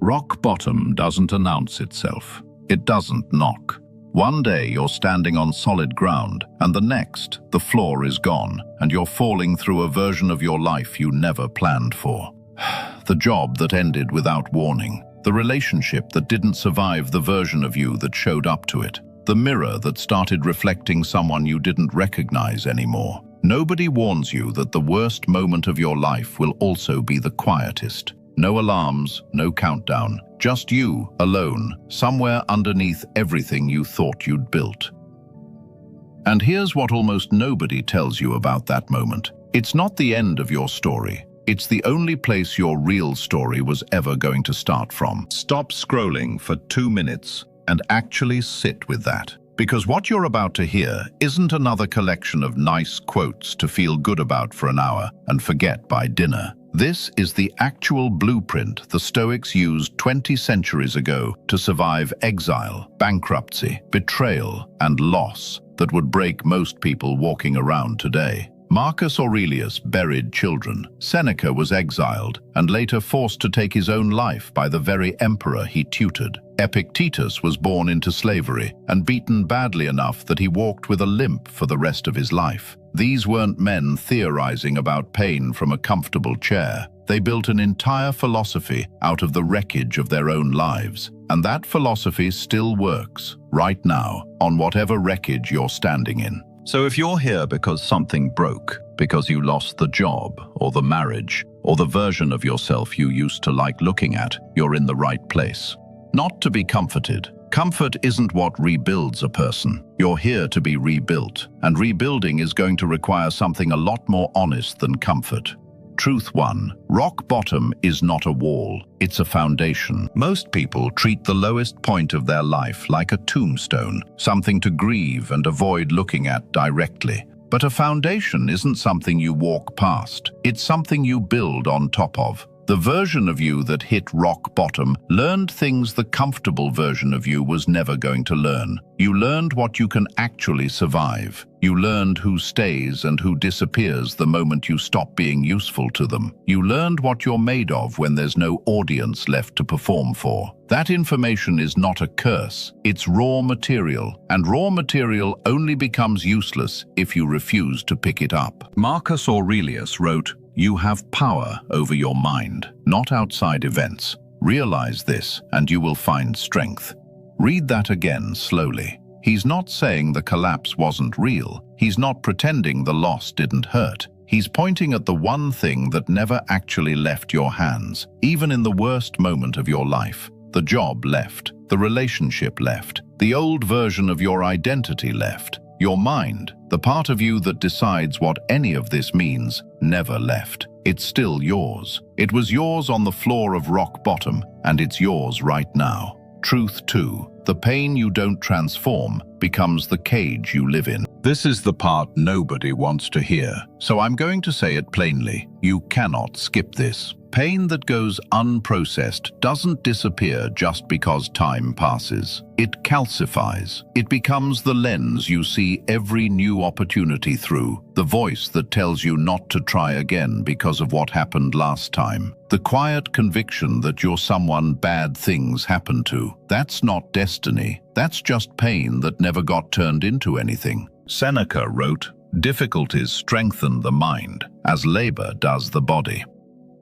Rock bottom doesn't announce itself. It doesn't knock. One day you're standing on solid ground, and the next, the floor is gone, and you're falling through a version of your life you never planned for. The job that ended without warning. The relationship that didn't survive the version of you that showed up to it. The mirror that started reflecting someone you didn't recognize anymore. Nobody warns you that the worst moment of your life will also be the quietest. No alarms, no countdown, just you, alone, somewhere underneath everything you thought you'd built. And here's what almost nobody tells you about that moment. It's not the end of your story. It's the only place your real story was ever going to start from. Stop scrolling for 2 minutes and actually sit with that. Because what you're about to hear isn't another collection of nice quotes to feel good about for an hour and forget by dinner. This is the actual blueprint the Stoics used 20 centuries ago to survive exile, bankruptcy, betrayal, and loss that would break most people walking around today. Marcus Aurelius buried children. Seneca was exiled and later forced to take his own life by the very emperor he tutored. Epictetus was born into slavery and beaten badly enough that he walked with a limp for the rest of his life. These weren't men theorizing about pain from a comfortable chair. They built an entire philosophy out of the wreckage of their own lives. And that philosophy still works, right now, on whatever wreckage you're standing in. So if you're here because something broke, because you lost the job, or the marriage, or the version of yourself you used to like looking at, you're in the right place. Not to be comforted. Comfort isn't what rebuilds a person. You're here to be rebuilt, and rebuilding is going to require something a lot more honest than comfort. Truth 1. Rock bottom is not a wall, it's a foundation. Most people treat the lowest point of their life like a tombstone, something to grieve and avoid looking at directly. But a foundation isn't something you walk past, it's something you build on top of. The version of you that hit rock bottom learned things the comfortable version of you was never going to learn. You learned what you can actually survive. You learned who stays and who disappears the moment you stop being useful to them. You learned what you're made of when there's no audience left to perform for. That information is not a curse, it's raw material, and raw material only becomes useless if you refuse to pick it up. Marcus Aurelius wrote, "You have power over your mind, not outside events. Realize this, and you will find strength." Read that again slowly. He's not saying the collapse wasn't real. He's not pretending the loss didn't hurt. He's pointing at the one thing that never actually left your hands, even in the worst moment of your life. The job left. The relationship left. The old version of your identity left. Your mind, the part of you that decides what any of this means, never left. It's still yours. It was yours on the floor of rock bottom, and it's yours right now. Truth 2. The pain you don't transform becomes the cage you live in. This is the part nobody wants to hear, so I'm going to say it plainly. You cannot skip this. Pain that goes unprocessed doesn't disappear just because time passes. It calcifies. It becomes the lens you see every new opportunity through, the voice that tells you not to try again because of what happened last time, the quiet conviction that you're someone bad things happen to. That's not destiny. That's just pain that never got turned into anything. Seneca wrote, "Difficulties strengthen the mind, as labor does the body."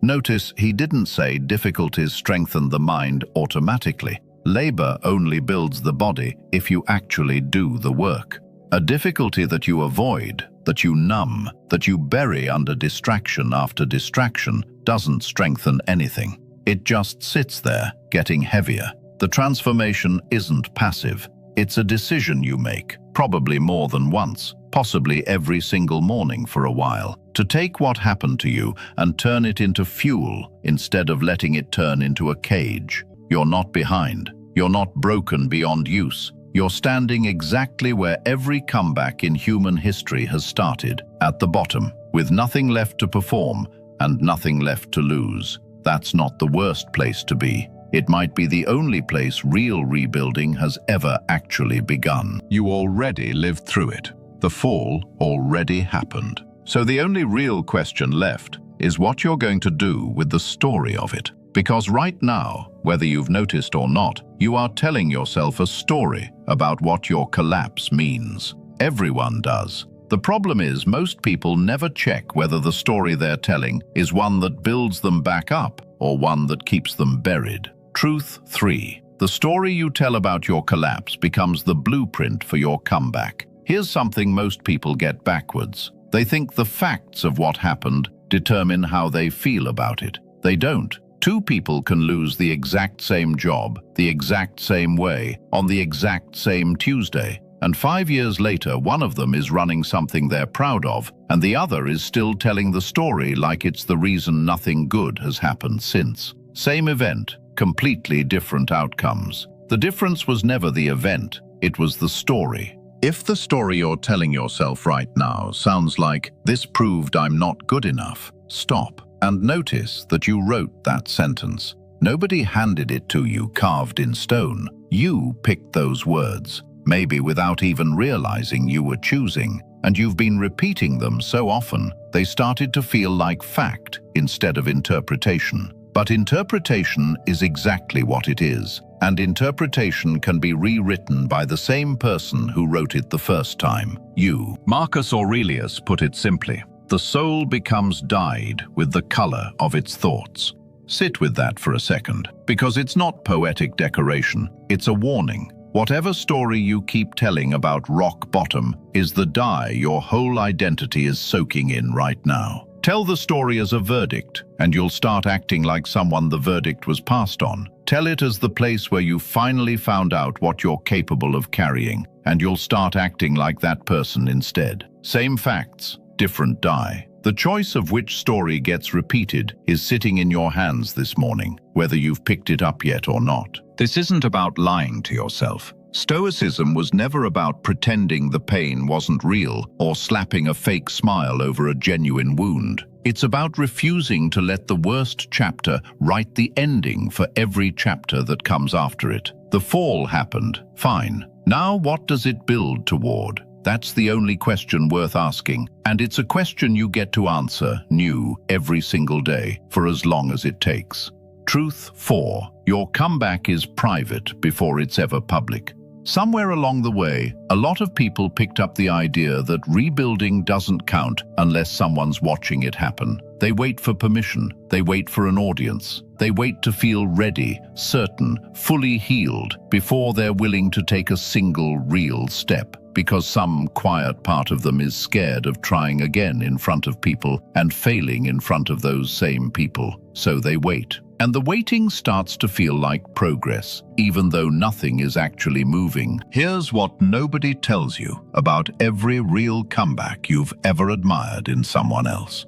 Notice he didn't say difficulties strengthen the mind automatically. Labor only builds the body if you actually do the work. A difficulty that you avoid, that you numb, that you bury under distraction after distraction doesn't strengthen anything. It just sits there, getting heavier. The transformation isn't passive. It's a decision you make, probably more than once, possibly every single morning for a while, to take what happened to you and turn it into fuel instead of letting it turn into a cage. You're not behind. You're not broken beyond use. You're standing exactly where every comeback in human history has started, at the bottom, with nothing left to perform and nothing left to lose. That's not the worst place to be. It might be the only place real rebuilding has ever actually begun. You already lived through it. The fall already happened. So the only real question left is what you're going to do with the story of it. Because right now, whether you've noticed or not, you are telling yourself a story about what your collapse means. Everyone does. The problem is most people never check whether the story they're telling is one that builds them back up or one that keeps them buried. Truth 3. The story you tell about your collapse becomes the blueprint for your comeback. Here's something most people get backwards. They think the facts of what happened determine how they feel about it. They don't. Two people can lose the exact same job, the exact same way, on the exact same Tuesday. And 5 years later, one of them is running something they're proud of, and the other is still telling the story like it's the reason nothing good has happened since. Same event, completely different outcomes. The difference was never the event, it was the story. If the story you're telling yourself right now sounds like, "This proved I'm not good enough," stop and notice that you wrote that sentence. Nobody handed it to you carved in stone. You picked those words, maybe without even realizing you were choosing, and you've been repeating them so often they started to feel like fact instead of interpretation. But interpretation is exactly what it is, and interpretation can be rewritten by the same person who wrote it the first time, you. Marcus Aurelius put it simply, "The soul becomes dyed with the color of its thoughts." Sit with that for a second, because it's not poetic decoration, it's a warning. Whatever story you keep telling about rock bottom is the dye your whole identity is soaking in right now. Tell the story as a verdict, and you'll start acting like someone the verdict was passed on. Tell it as the place where you finally found out what you're capable of carrying, and you'll start acting like that person instead. Same facts, different dye. The choice of which story gets repeated is sitting in your hands this morning, whether you've picked it up yet or not. This isn't about lying to yourself. Stoicism was never about pretending the pain wasn't real or slapping a fake smile over a genuine wound. It's about refusing to let the worst chapter write the ending for every chapter that comes after it. The fall happened, fine. Now what does it build toward? That's the only question worth asking, and it's a question you get to answer new every single day for as long as it takes. Truth 4. Your comeback is private before it's ever public. Somewhere along the way, a lot of people picked up the idea that rebuilding doesn't count unless someone's watching it happen. They wait for permission, they wait for an audience, they wait to feel ready, certain, fully healed before they're willing to take a single real step, because some quiet part of them is scared of trying again in front of people and failing in front of those same people. So they wait. And the waiting starts to feel like progress, even though nothing is actually moving. Here's what nobody tells you about every real comeback you've ever admired in someone else.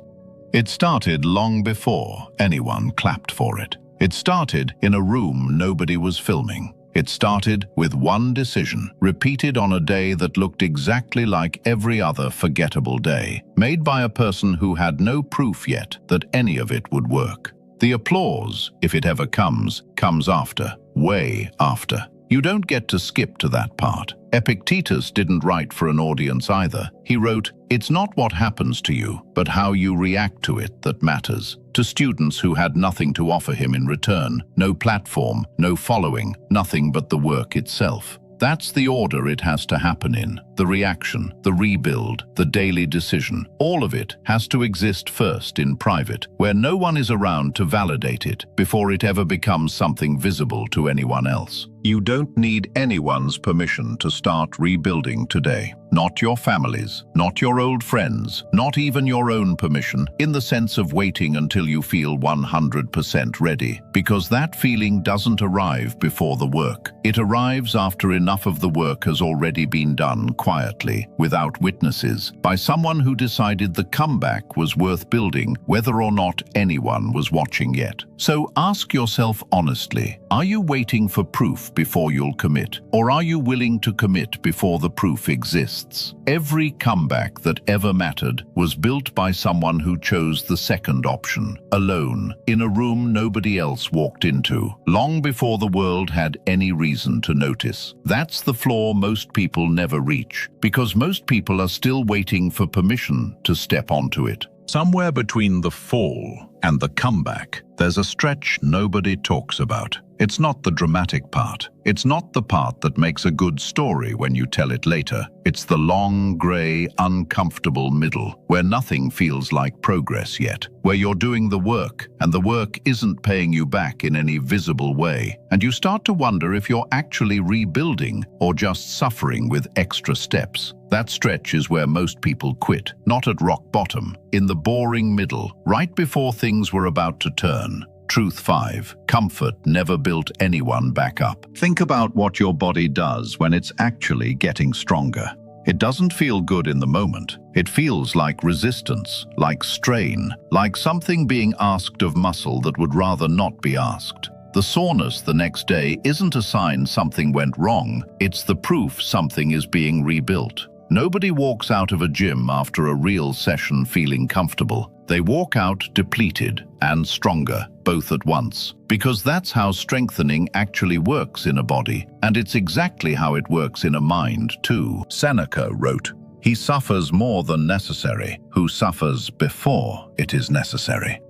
It started long before anyone clapped for it. It started in a room nobody was filming. It started with one decision, repeated on a day that looked exactly like every other forgettable day, made by a person who had no proof yet that any of it would work. The applause, if it ever comes after, way after. You don't get to skip to that part. Epictetus didn't write for an audience either. He wrote, "It's not what happens to you, but how you react to it that matters," to students who had nothing to offer him in return, no platform, no following, nothing but the work itself. That's the order it has to happen in. The reaction, the rebuild, the daily decision, all of it has to exist first in private, where no one is around to validate it before it ever becomes something visible to anyone else. You don't need anyone's permission to start rebuilding today. Not your family's, not your old friends, not even your own permission, in the sense of waiting until you feel 100% ready, because that feeling doesn't arrive before the work. It arrives after enough of the work has already been done quietly, without witnesses, by someone who decided the comeback was worth building, whether or not anyone was watching yet. So ask yourself honestly, are you waiting for proof before you'll commit? Or are you willing to commit before the proof exists? Every comeback that ever mattered was built by someone who chose the second option, alone, in a room nobody else walked into, long before the world had any reason to notice. That's the floor most people never reach, because most people are still waiting for permission to step onto it. Somewhere between the fall and the comeback, there's a stretch nobody talks about. It's not the dramatic part. It's not the part that makes a good story when you tell it later. It's the long, grey, uncomfortable middle, where nothing feels like progress yet, where you're doing the work, and the work isn't paying you back in any visible way, and you start to wonder if you're actually rebuilding or just suffering with extra steps. That stretch is where most people quit, not at rock bottom, in the boring middle, right before things were about to turn. Truth 5. Comfort never built anyone back up. Think about what your body does when it's actually getting stronger. It doesn't feel good in the moment. It feels like resistance, like strain, like something being asked of muscle that would rather not be asked. The soreness the next day isn't a sign something went wrong. It's the proof something is being rebuilt. Nobody walks out of a gym after a real session feeling comfortable. They walk out depleted and stronger, both at once. Because that's how strengthening actually works in a body, and it's exactly how it works in a mind, too. Seneca wrote, "He suffers more than necessary, who suffers before it is necessary."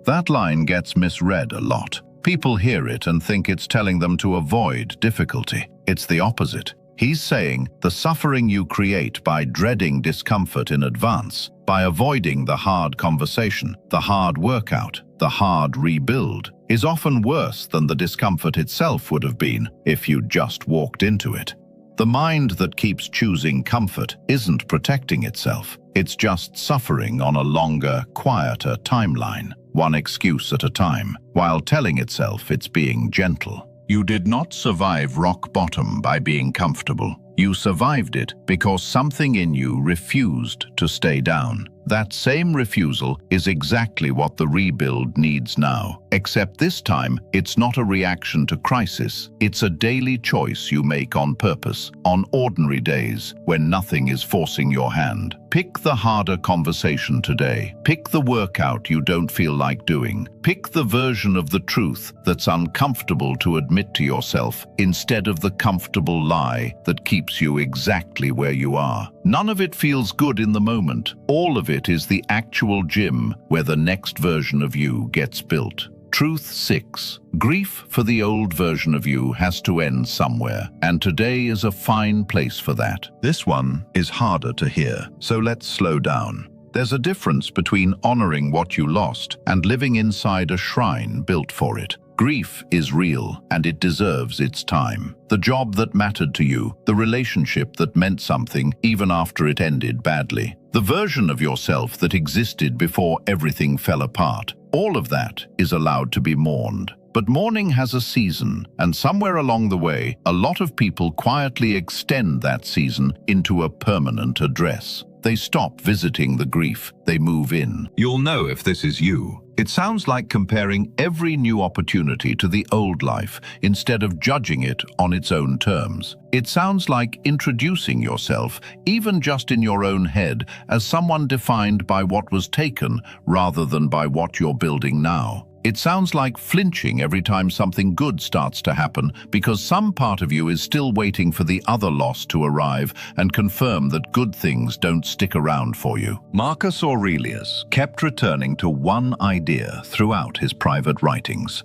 That line gets misread a lot. People hear it and think it's telling them to avoid difficulty. It's the opposite. He's saying the suffering you create by dreading discomfort in advance, by avoiding the hard conversation, the hard workout, the hard rebuild, is often worse than the discomfort itself would have been if you'd just walked into it. The mind that keeps choosing comfort isn't protecting itself. It's just suffering on a longer, quieter timeline, one excuse at a time, while telling itself it's being gentle. You did not survive rock bottom by being comfortable. You survived it because something in you refused to stay down. That same refusal is exactly what the rebuild needs now. Except this time, it's not a reaction to crisis. It's a daily choice you make on purpose, on ordinary days when nothing is forcing your hand. Pick the harder conversation today. Pick the workout you don't feel like doing. Pick the version of the truth that's uncomfortable to admit to yourself instead of the comfortable lie that keeps you exactly where you are. None of it feels good in the moment. All of it is the actual gym where the next version of you gets built. Truth 6. Grief for the old version of you has to end somewhere, and today is a fine place for that. This one is harder to hear, so let's slow down. There's a difference between honoring what you lost and living inside a shrine built for it. Grief is real, and it deserves its time. The job that mattered to you, the relationship that meant something even after it ended badly, the version of yourself that existed before everything fell apart. All of that is allowed to be mourned. But mourning has a season, and somewhere along the way, a lot of people quietly extend that season into a permanent address. They stop visiting the grief, they move in. You'll know if this is you. It sounds like comparing every new opportunity to the old life instead of judging it on its own terms. It sounds like introducing yourself, even just in your own head, as someone defined by what was taken rather than by what you're building now. It sounds like flinching every time something good starts to happen because some part of you is still waiting for the other loss to arrive and confirm that good things don't stick around for you. Marcus Aurelius kept returning to one idea throughout his private writings.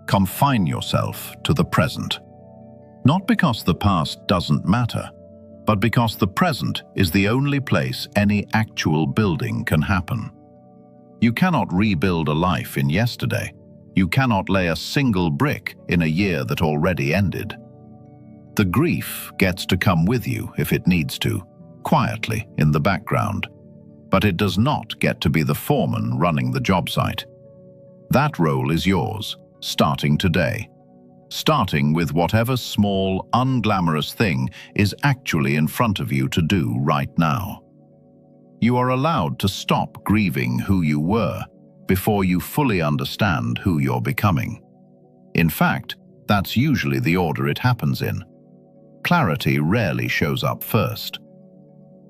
Confine yourself to the present. Not because the past doesn't matter, but because the present is the only place any actual building can happen. You cannot rebuild a life in yesterday. You cannot lay a single brick in a year that already ended. The grief gets to come with you if it needs to, quietly in the background. But it does not get to be the foreman running the job site. That role is yours, starting today. Starting with whatever small, unglamorous thing is actually in front of you to do right now. You are allowed to stop grieving who you were before you fully understand who you're becoming. In fact, that's usually the order it happens in. Clarity rarely shows up first.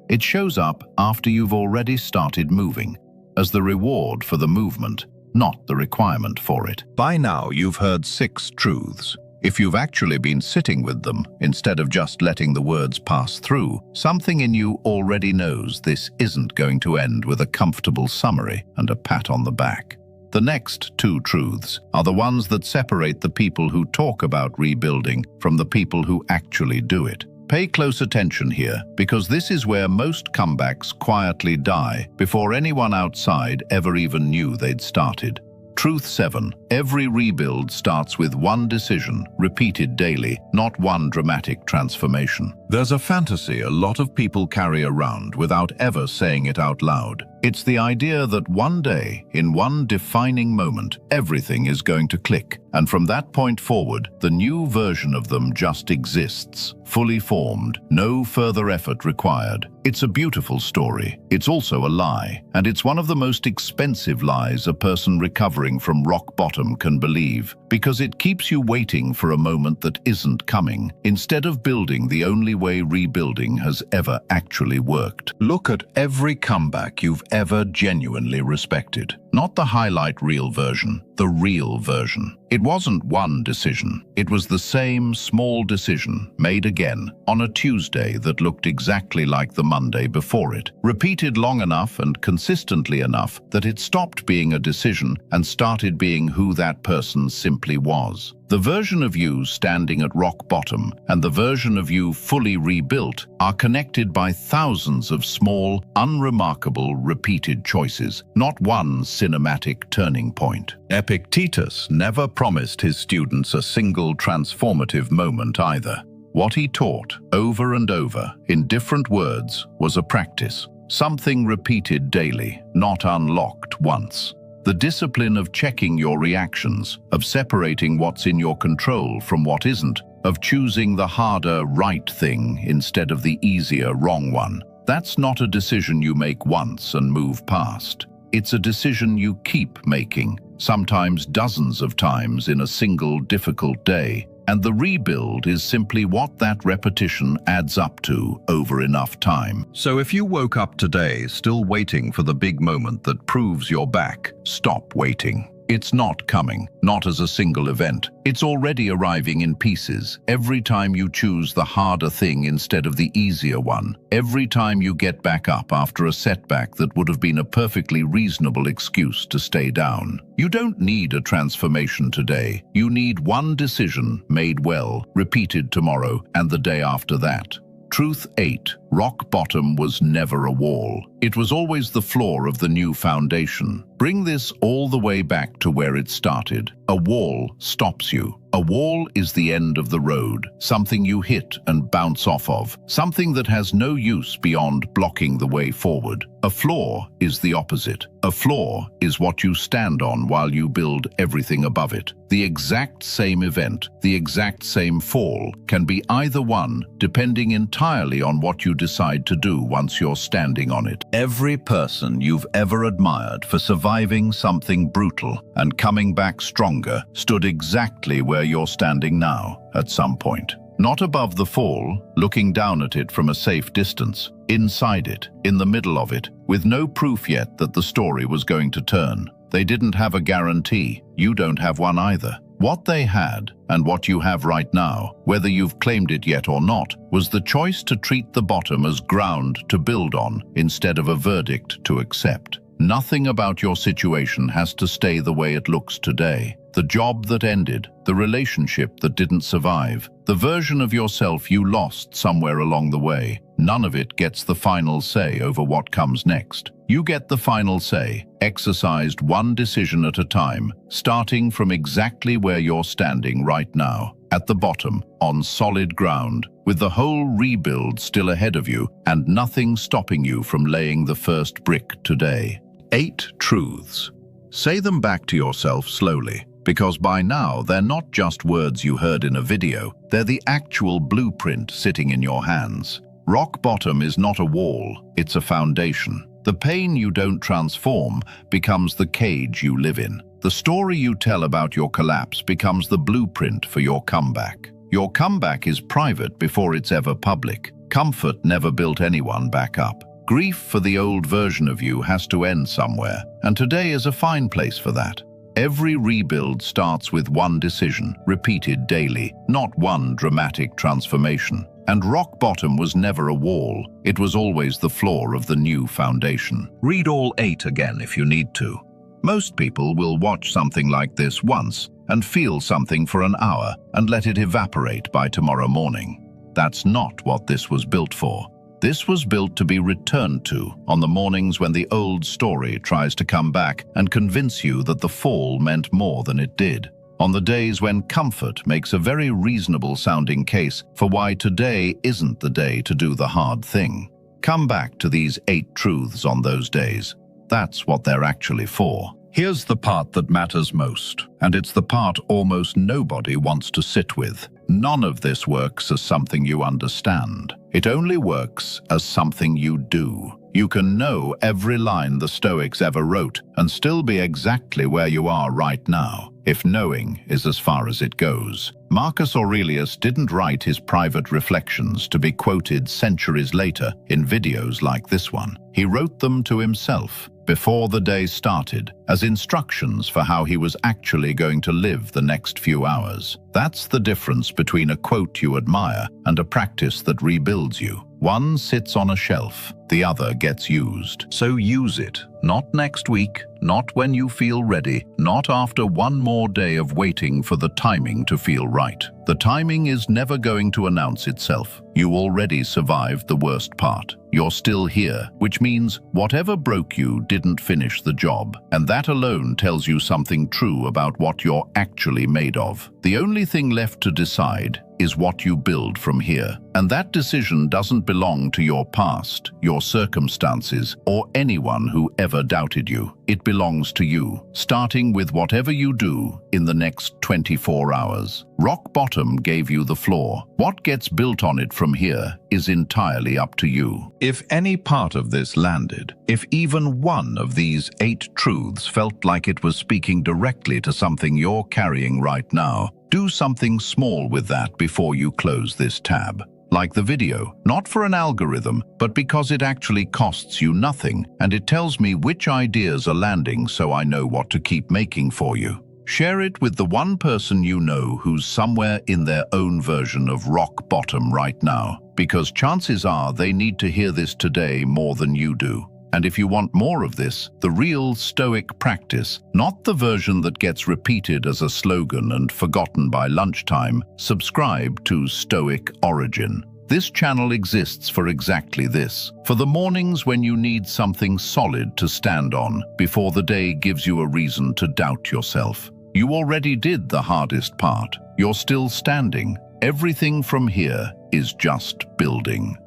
It shows up after you've already started moving, as the reward for the movement, not the requirement for it. By now, you've heard 6 truths. If you've actually been sitting with them, instead of just letting the words pass through, something in you already knows this isn't going to end with a comfortable summary and a pat on the back. The next two truths are the ones that separate the people who talk about rebuilding from the people who actually do it. Pay close attention here, because this is where most comebacks quietly die before anyone outside ever even knew they'd started. Truth 7. Every rebuild starts with one decision, repeated daily, not one dramatic transformation. There's a fantasy a lot of people carry around without ever saying it out loud. It's the idea that one day, in one defining moment, everything is going to click, and from that point forward, the new version of them just exists, fully formed, no further effort required. It's a beautiful story. It's also a lie, and it's one of the most expensive lies a person recovering from rock bottom can believe, because it keeps you waiting for a moment that isn't coming, instead of building the only way rebuilding has ever actually worked. Look at every comeback you've ever genuinely respected. Not the highlight reel version, the real version. It wasn't one decision. It was the same small decision, made again, on a Tuesday that looked exactly like the Monday before it, repeated long enough and consistently enough that it stopped being a decision and started being who that person simply was. The version of you standing at rock bottom and the version of you fully rebuilt are connected by thousands of small, unremarkable, repeated choices, not one cinematic turning point. Epictetus never promised his students a single transformative moment either. What he taught, over and over, in different words, was a practice, something repeated daily, not unlocked once. The discipline of checking your reactions, of separating what's in your control from what isn't, of choosing the harder right thing instead of the easier wrong one. That's not a decision you make once and move past. It's a decision you keep making, sometimes dozens of times in a single difficult day. And the rebuild is simply what that repetition adds up to over enough time. So if you woke up today still waiting for the big moment that proves you're back, stop waiting. It's not coming, not as a single event. It's already arriving in pieces every time you choose the harder thing instead of the easier one. Every time you get back up after a setback that would have been a perfectly reasonable excuse to stay down. You don't need a transformation today. You need one decision made well, repeated tomorrow and the day after that. Truth 8. Rock bottom was never a wall. It was always the floor of the new foundation. Bring this all the way back to where it started. A wall stops you. A wall is the end of the road, something you hit and bounce off of, something that has no use beyond blocking the way forward. A floor is the opposite. A floor is what you stand on while you build everything above it. The exact same event, the exact same fall, can be either one, depending entirely on what you decide to do once you're standing on it. Every person you've ever admired for surviving something brutal and coming back stronger stood exactly where you're standing now, at some point. Not above the fall, looking down at it from a safe distance. Inside it, in the middle of it, with no proof yet that the story was going to turn. They didn't have a guarantee. You don't have one either. What they had, and what you have right now, whether you've claimed it yet or not, was the choice to treat the bottom as ground to build on instead of a verdict to accept. Nothing about your situation has to stay the way it looks today. The job that ended, the relationship that didn't survive, the version of yourself you lost somewhere along the way, none of it gets the final say over what comes next. You get the final say, exercised one decision at a time, starting from exactly where you're standing right now, at the bottom, on solid ground, with the whole rebuild still ahead of you and nothing stopping you from laying the first brick today. 8 truths. Say them back to yourself slowly, because by now they're not just words you heard in a video, they're the actual blueprint sitting in your hands. Rock bottom is not a wall, it's a foundation. The pain you don't transform becomes the cage you live in. The story you tell about your collapse becomes the blueprint for your comeback. Your comeback is private before it's ever public. Comfort never built anyone back up. Grief for the old version of you has to end somewhere, and today is a fine place for that. Every rebuild starts with one decision, repeated daily, not one dramatic transformation. And rock bottom was never a wall, it was always the floor of the new foundation. Read all 8 again if you need to. Most people will watch something like this once and feel something for an hour and let it evaporate by tomorrow morning. That's not what this was built for. This was built to be returned to on the mornings when the old story tries to come back and convince you that the fall meant more than it did. On the days when comfort makes a very reasonable sounding case for why today isn't the day to do the hard thing. Come back to these 8 truths on those days. That's what they're actually for. Here's the part that matters most, and it's the part almost nobody wants to sit with. None of this works as something you understand. It only works as something you do. You can know every line the Stoics ever wrote and still be exactly where you are right now, if knowing is as far as it goes. Marcus Aurelius didn't write his private reflections to be quoted centuries later in videos like this one. He wrote them to himself before the day started, as instructions for how he was actually going to live the next few hours. That's the difference between a quote you admire and a practice that rebuilds you. One sits on a shelf, the other gets used. So use it, not next week, not when you feel ready, not after one more day of waiting for the timing to feel right. The timing is never going to announce itself. You already survived the worst part. You're still here, which means whatever broke you didn't finish the job. And that alone tells you something true about what you're actually made of. The only thing left to decide is what you build from here. And that decision doesn't belong to your past, your circumstances, or anyone who ever doubted you. It belongs to you, starting with whatever you do in the next 24 hours. Rock bottom gave you the floor. What gets built on it from here is entirely up to you. If any part of this landed, if even one of these 8 truths felt like it was speaking directly to something you're carrying right now, do something small with that before you close this tab. Like the video, not for an algorithm, but because it actually costs you nothing, and it tells me which ideas are landing so I know what to keep making for you. Share it with the one person you know who's somewhere in their own version of rock bottom right now, because chances are they need to hear this today more than you do. And if you want more of this, the real Stoic practice, not the version that gets repeated as a slogan and forgotten by lunchtime, subscribe to Stoic Origin. This channel exists for exactly this, for the mornings when you need something solid to stand on before the day gives you a reason to doubt yourself. You already did the hardest part. You're still standing. Everything from here is just building.